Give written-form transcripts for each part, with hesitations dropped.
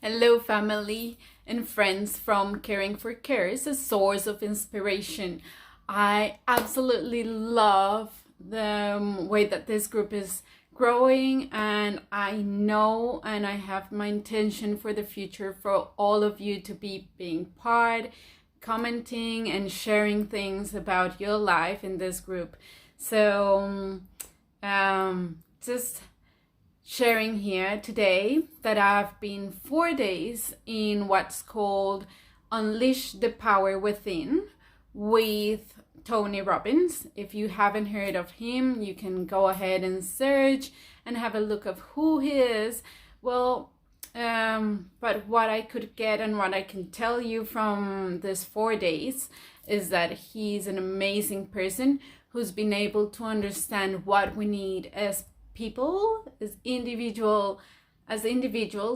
Hello, family and friends from Caring for Cares, a source of inspiration. I absolutely love the way that this group is growing, and I know and I have my intention for the future for all of you to be being part, commenting, and sharing things about your life in this group. So, just sharing here today that I've been 4 days in what's called Unleash the Power Within with Tony Robbins. If you haven't heard of him, you can go ahead and search and have a look of who he is. But what I could get and what I can tell you from this 4 days is that he's an amazing person who's been able to understand what we need as people, as individuals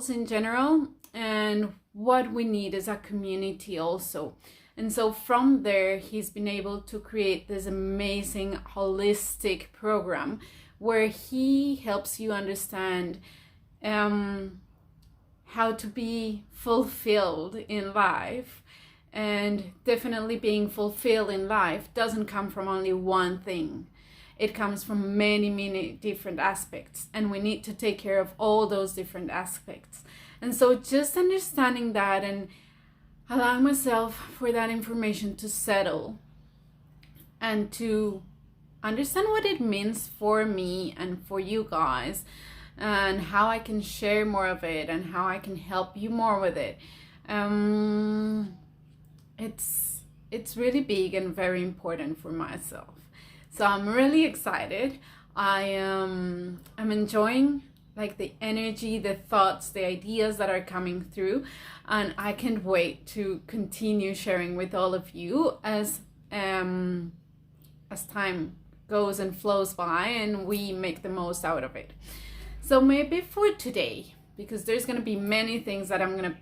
in general, and what we need as a community also. And so from there, he's been able to create this amazing holistic program where he helps you understand how to be fulfilled in life. And definitely being fulfilled in life doesn't come from only one thing. It comes from many different aspects, and we need to take care of all those different aspects. And so just understanding that and allowing myself for that information to settle and to understand what it means for me and for you guys, and how I can share more of it and how I can help you more with it. It's really big and very important for myself. So I'm really excited. I'm enjoying like the energy, the thoughts, the ideas that are coming through, and I can't wait to continue sharing with all of you as time goes and flows by and we make the most out of it. So maybe for today, because there's going to be many things that I'm going to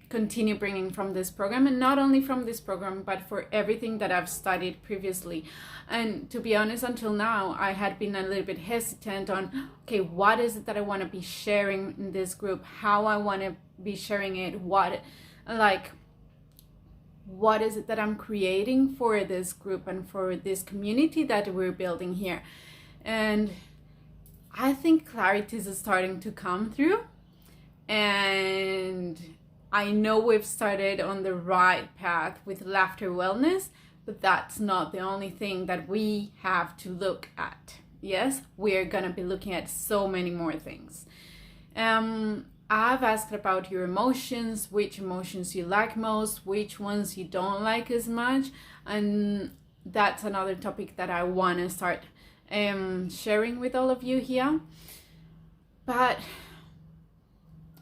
continue bringing from this program, and not only from this program but for everything that I've studied previously. And to be honest, until now I had been a little bit hesitant on, okay, what is it that I want to be sharing in this group, how I want to be sharing it, what is it that I'm creating for this group and for this community that we're building here. And I think clarity is starting to come through, and I know we've started on the right path with laughter wellness, but that's not the only thing that we have to look at. Yes, we're gonna be looking at so many more things. I've asked about your emotions, which emotions you like most, which ones you don't like as much, and that's another topic that I want to start sharing with all of you here. But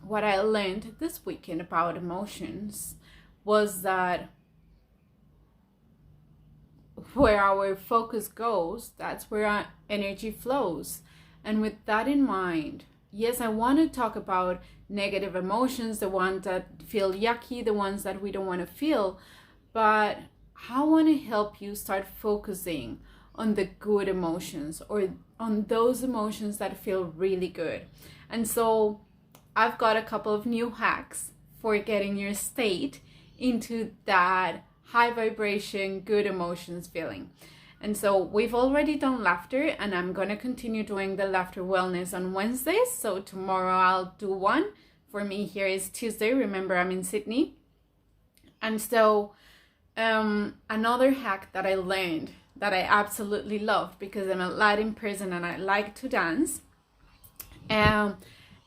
what I learned this weekend about emotions was that where our focus goes, that's where our energy flows. And with that in mind, yes, I want to talk about negative emotions, the ones that feel yucky, the ones that we don't want to feel, but I want to help you start focusing on the good emotions, or on those emotions that feel really good. And so I've got a couple of new hacks for getting your state into that high vibration, good emotions feeling. And so we've already done laughter, and I'm going to continue doing the laughter wellness on Wednesdays. So tomorrow I'll do one. For me, here is Tuesday. Remember, I'm in Sydney. And so another hack that I learned that I absolutely love, because I'm a Latin person and I like to dance,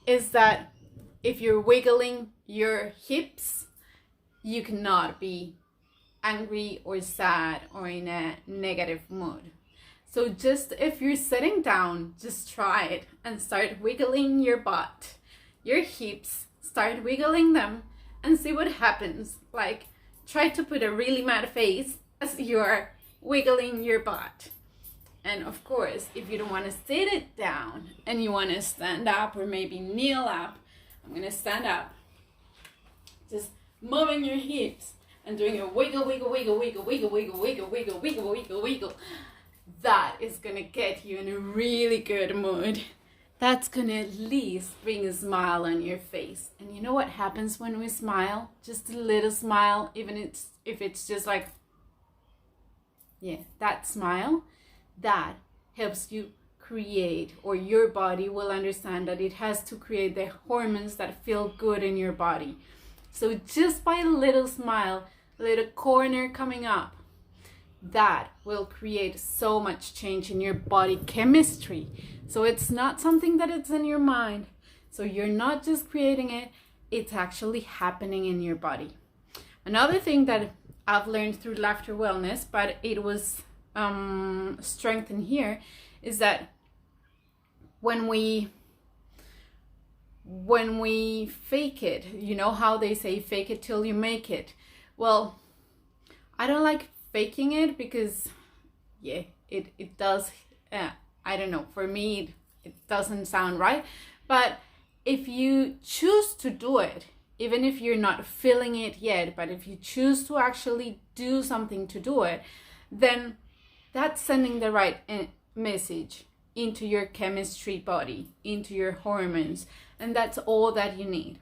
is that if you're wiggling your hips, you cannot be angry or sad or in a negative mood. So just if you're sitting down, just try it and start wiggling your butt, your hips, start wiggling them and see what happens. Like, try to put a really mad face as you're wiggling your butt. And of course, if you don't want to sit it down and you want to stand up or maybe kneel up, I'm going to stand up. Just moving your hips and doing a wiggle, wiggle, wiggle, wiggle, wiggle, wiggle, wiggle, wiggle, wiggle, wiggle, wiggle. That is going to get you in a really good mood. That's gonna at least bring a smile on your face. And you know what happens when we smile? Just a little smile, even if it's just like, yeah, that smile, that helps you create, or your body will understand that it has to create the hormones that feel good in your body. So just by a little smile, a little corner coming up, that will create so much change in your body chemistry. So it's not something that it's in your mind. So you're not just creating it, it's actually happening in your body. Another thing that I've learned through laughter wellness, but it was strengthened here, is that when we fake it, you know how they say fake it till you make it. Well, I don't like faking it because, yeah, it does, I don't know, for me it doesn't sound right. But if you choose to do it, even if you're not feeling it yet, but if you choose to actually do something to do it, then that's sending the right message into your chemistry body, into your hormones, and that's all that you need.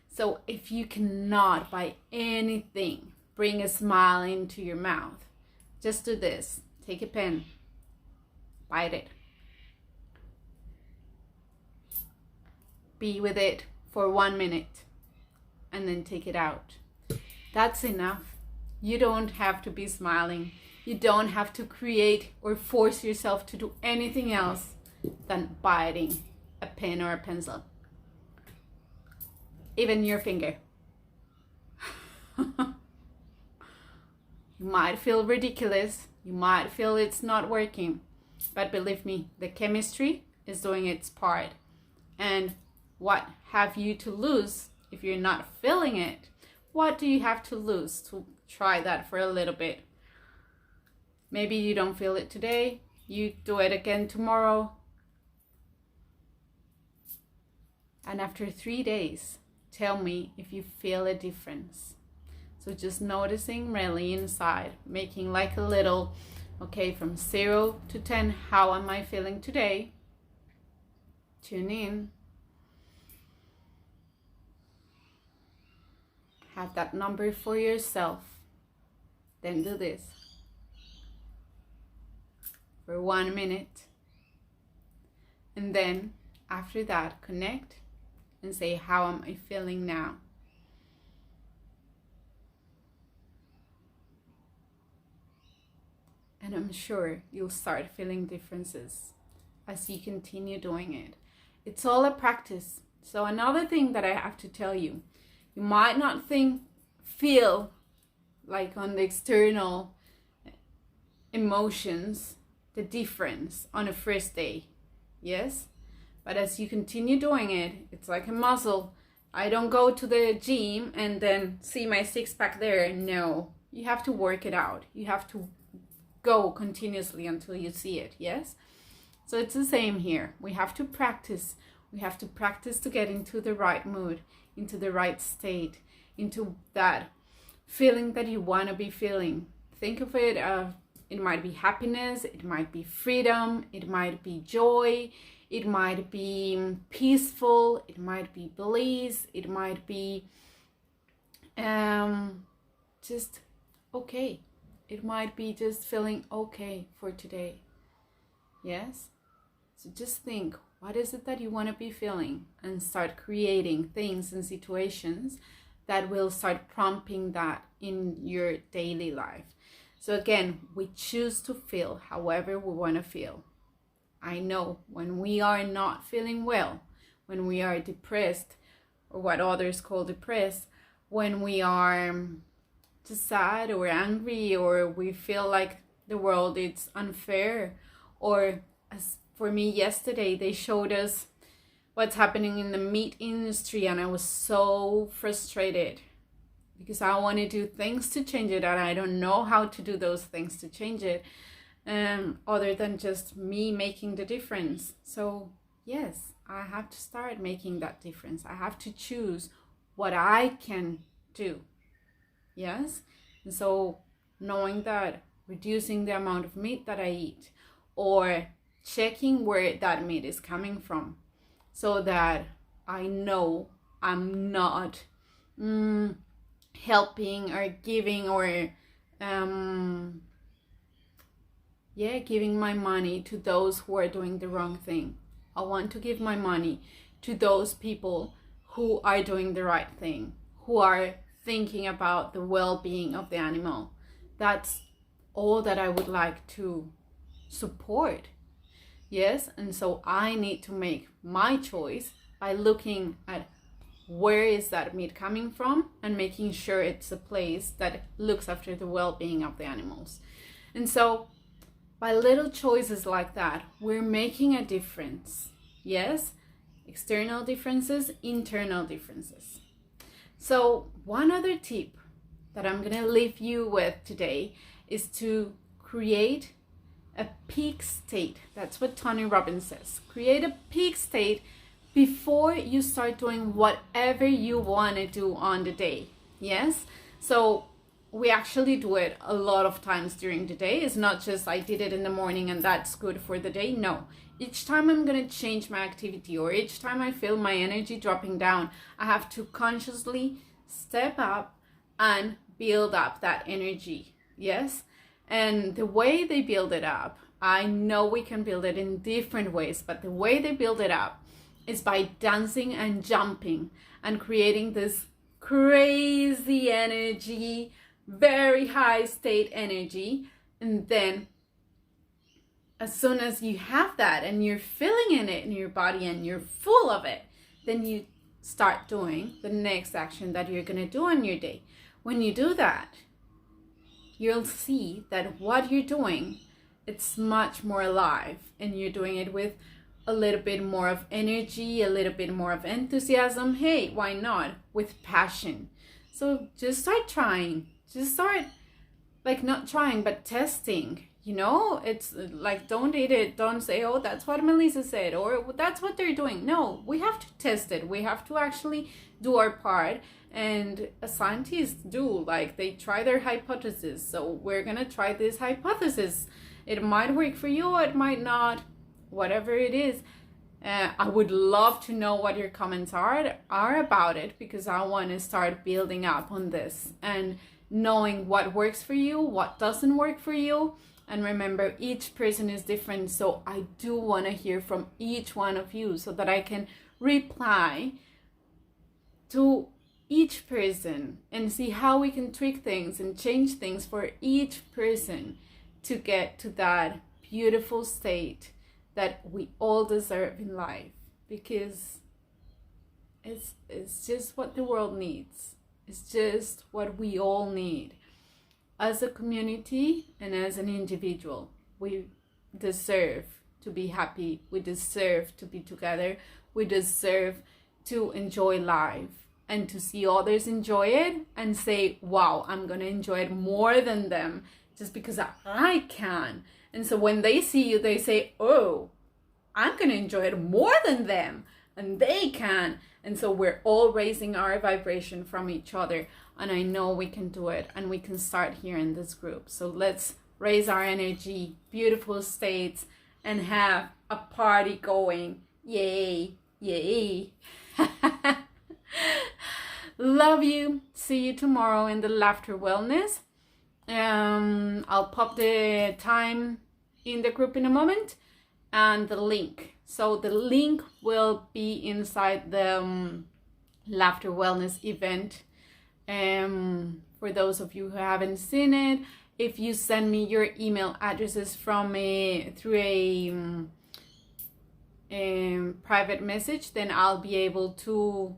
So if you cannot by anything bring a smile into your mouth, just do this. Take a pen, bite it, be with it for 1 minute, and then take it out. That's enough. You don't have to be smiling. You don't have to create or force yourself to do anything else than biting a pen or a pencil. Even your finger. You might feel ridiculous. You might feel it's not working. But believe me, the chemistry is doing its part. And what have you to lose if you're not feeling it? What do you have to lose to try that for a little bit? Maybe you don't feel it today. You do it again tomorrow. And after 3 days, tell me if you feel a difference. So just noticing really inside, making like a little, okay, from 0 to 10, how am I feeling today? Tune in. Have that number for yourself. Then do this for 1 minute. And then after that, connect and say, how am I feeling now? And I'm sure you'll start feeling differences as you continue doing it. It's all a practice. So another thing that I have to tell you, you might not feel like on the external emotions, the difference on a first day. Yes? But as you continue doing it, it's like a muscle. I don't go to the gym and then see my six-pack there. No, you have to work it out. You have to go continuously until you see it. Yes? So it's the same here. We have to practice. We have to practice to get into the right mood, into the right state, into that feeling that you want to be feeling. Think of it, it might be happiness, it might be freedom, it might be joy, it might be peaceful, it might be bliss, it might be just okay. It might be just feeling okay for today. Yes? So just think, what is it that you want to be feeling? And start creating things and situations that will start prompting that in your daily life. So again, we choose to feel however we want to feel. I know when we are not feeling well, when we are depressed, or what others call depressed, when we are just sad or angry, or we feel like the world is unfair, or as for me yesterday, they showed us what's happening in the meat industry, and I was so frustrated because I want to do things to change it, and I don't know how to do those things to change it, other than just me making the difference. So yes, I have to start making that difference. I have to choose what I can do. Yes? And so knowing that, reducing the amount of meat that I eat, or checking where that meat is coming from. so that I know I'm not helping or giving or giving my money to those who are doing the wrong thing. I want to give my money to those people who are doing the right thing, who are thinking about the well-being of the animal. That's all that I would like to support. Yes, and so I need to make my choice by looking at where is that meat coming from and making sure it's a place that looks after the well-being of the animals. And so by little choices like that, we're making a difference. Yes, external differences, internal differences. So one other tip that I'm gonna leave you with today is to create a peak state. That's what Tony Robbins says. Create a peak state before you start doing whatever you want to do on the day. Yes, so we actually do it a lot of times during the day. It's not just I did it in the morning and that's good for the day. No, each time I'm going to change my activity, or each time I feel my energy dropping down, I have to consciously step up and build up that energy. Yes, and the way they build it up, I know we can build it in different ways, but the way they build it up is by dancing and jumping and creating this crazy energy, very high state energy. And then as soon as you have that and you're feeling it in your body and you're full of it, then you start doing the next action that you're going to do on your day. When you do that, you'll see that what you're doing, it's much more alive, and you're doing it with a little bit more of energy, a little bit more of enthusiasm. Hey, why not? With passion. So just start trying. Just start, like, not trying, but testing. You know, it's like, don't eat it. Don't say, oh, that's what Melissa said, or that's what they're doing. No, we have to test it. We have to actually do our part. And scientists do, like, they try their hypothesis. So we're going to try this hypothesis. It might work for you, or it might not. Whatever it is, I would love to know what your comments are about it, because I want to start building up on this and knowing what works for you, what doesn't work for you. And remember, each person is different, so I do want to hear from each one of you so that I can reply to each person and see how we can tweak things and change things for each person to get to that beautiful state that we all deserve in life, because it's just what the world needs. It's just what we all need. As a community and as an individual, we deserve to be happy. We deserve to be together. We deserve to enjoy life and to see others enjoy it and say, wow, I'm going to enjoy it more than them just because I can. And so when they see you, they say, oh, I'm going to enjoy it more than them, and they can. And so we're all raising our vibration from each other. And I know we can do it, and we can start here in this group. So let's raise our energy, beautiful states, and have a party going. Yay, yay. Love you. See you tomorrow in the Laughter Wellness. I'll pop the time in the group in a moment and the link. So the link will be inside the Laughter Wellness event. For those of you who haven't seen it, if you send me your email addresses through a private message, then I'll be able to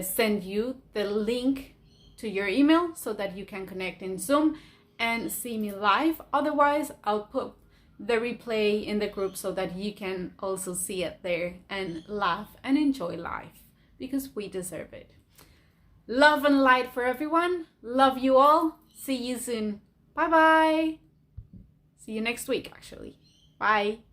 send you the link to your email so that you can connect in Zoom and see me live. Otherwise, I'll put the replay in the group so that you can also see it there and laugh and enjoy life, because we deserve it. Love and light for everyone. Love you all. See you soon. Bye bye. See you next week, actually. Bye.